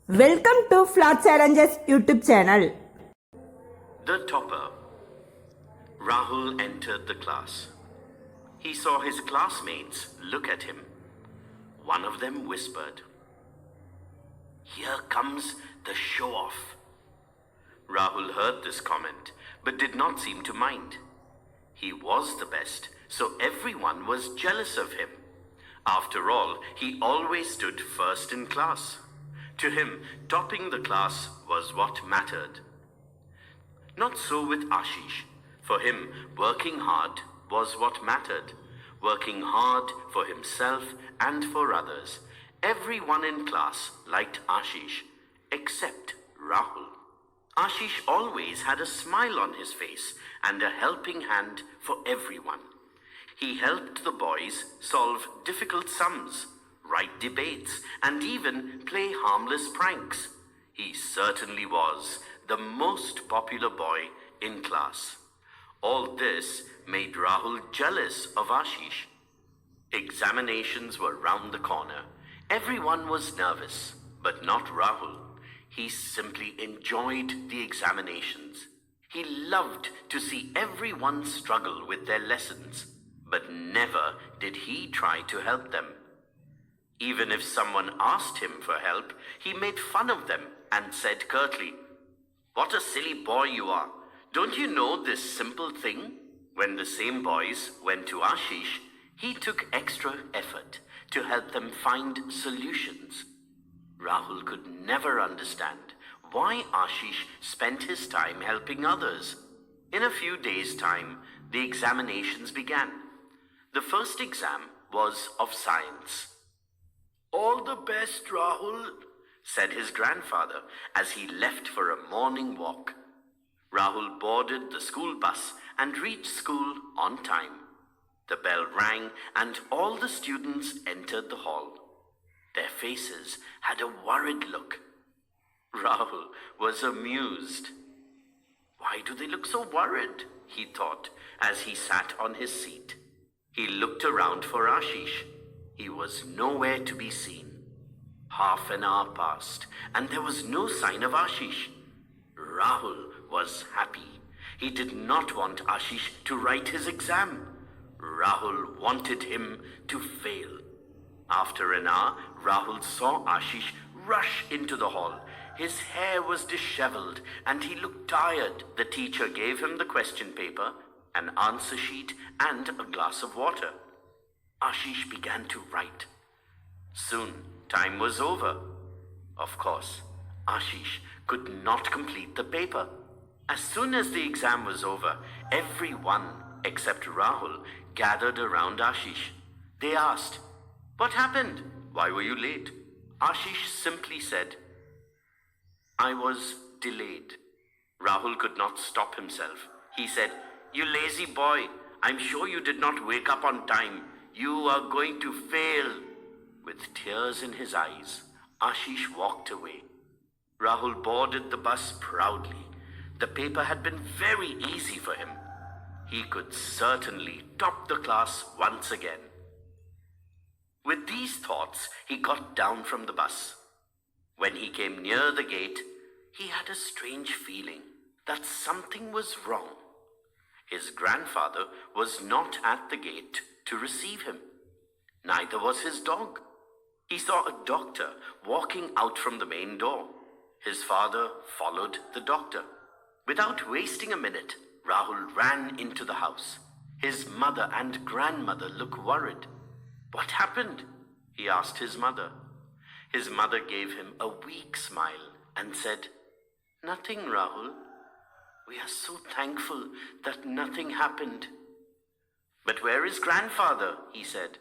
Welcome to Flood Challenges YouTube channel. The topper. Rahul entered the class. He saw his classmates look at him. One of them whispered, "Here comes the show-off." Rahul heard this comment but did not seem to mind. He was the best, so everyone was jealous of him. After all, he always stood first in class. To him, topping the class was what mattered. Not so with Ashish. For him, working hard was what mattered. Working hard for himself and for others. Everyone in class liked Ashish, except Rahul. Ashish always had a smile on his face and a helping hand for everyone. He helped the boys solve difficult sums, write debates, and even play harmless pranks. He certainly was the most popular boy in class. All this made Rahul jealous of Ashish. Examinations were round the corner. Everyone was nervous, but not Rahul. He simply enjoyed the examinations. He loved to see everyone struggle with their lessons, but never did he try to help them. Even if someone asked him for help, he made fun of them and said curtly, "What a silly boy you are. Don't you know this simple thing?" When the same boys went to Ashish, he took extra effort to help them find solutions. Rahul could never understand why Ashish spent his time helping others. In a few days' time, the examinations began. The first exam was of science. "All the best, Rahul," said his grandfather as he left for a morning walk. Rahul boarded the school bus and reached school on time. The bell rang and all the students entered the hall. Their faces had a worried look. Rahul was amused. "Why do they look so worried?" he thought as he sat on his seat. He looked around for Ashish. He was nowhere to be seen. Half an hour passed, and there was no sign of Ashish. Rahul was happy. He did not want Ashish to write his exam. Rahul wanted him to fail. After an hour, Rahul saw Ashish rush into the hall. His hair was disheveled, and he looked tired. The teacher gave him the question paper, an answer sheet, and a glass of water. Ashish began to write. Soon, time was over. Of course, Ashish could not complete the paper. As soon as the exam was over, everyone except Rahul gathered around Ashish. They asked, "What happened? Why were you late?" Ashish simply said, "I was delayed." Rahul could not stop himself. He said, "You lazy boy, I'm sure you did not wake up on time. You are going to fail." With tears in his eyes, Ashish walked away. Rahul boarded the bus proudly. The paper had been very easy for him. He could certainly top the class once again. With these thoughts, he got down from the bus. When he came near the gate, he had a strange feeling that something was wrong. His grandfather was not at the gate to receive him. Neither was his dog. He saw a doctor walking out from the main door. His father followed the doctor. Without wasting a minute, Rahul ran into the house. His mother and grandmother looked worried. "What happened?" he asked his mother. His mother gave him a weak smile and said, "Nothing, Rahul. We are so thankful that nothing happened." "But where is grandfather?" he said.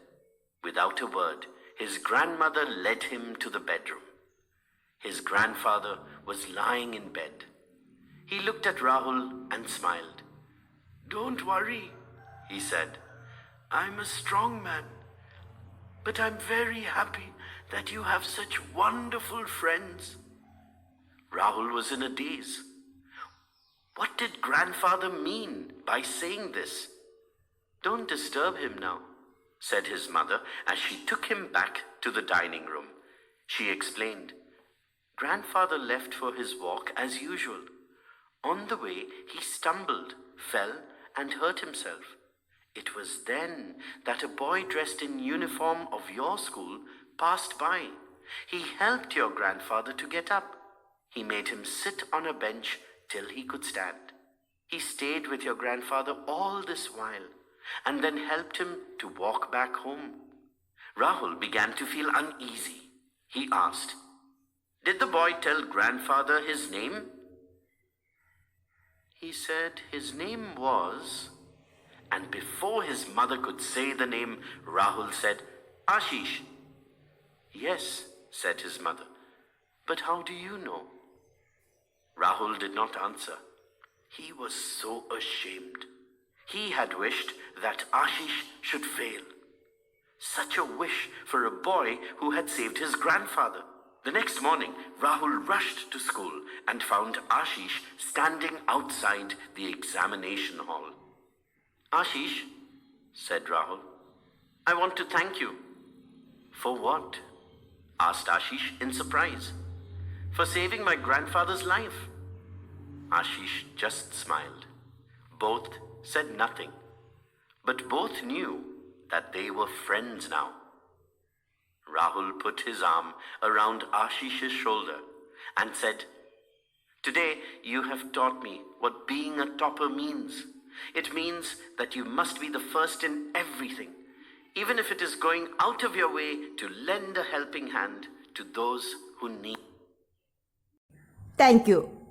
Without a word, his grandmother led him to the bedroom. His grandfather was lying in bed. He looked at Rahul and smiled. "Don't worry," he said. "I'm a strong man, but I'm very happy that you have such wonderful friends." Rahul was in a daze. What did grandfather mean by saying this? "Don't disturb him now," said his mother as she took him back to the dining room. She explained, Grandfather left for his walk as usual. On the way, he stumbled, fell, and hurt himself. It was then that a boy dressed in uniform of your school passed by. He helped your grandfather to get up. He made him sit on a bench till he could stand. He stayed with your grandfather all this while and then helped him to walk back home. Rahul began to feel uneasy. He asked, "Did the boy tell grandfather his name?" He said his name was, and before his mother could say the name, Rahul said, "Ashish." "Yes," said his mother, "but how do you know?" Rahul did not answer. He was so ashamed. He had wished that Ashish should fail. Such a wish for a boy who had saved his grandfather. The next morning, Rahul rushed to school and found Ashish standing outside the examination hall. "Ashish," said Rahul, "I want to thank you." "For what?" asked Ashish in surprise. "For saving my grandfather's life." Ashish just smiled. Both said nothing, but both knew that they were friends now. Rahul put his arm around Ashish's shoulder and said, "Today you have taught me what being a topper means. It means that you must be the first in everything, even if it is going out of your way to lend a helping hand to those who need." Thank you.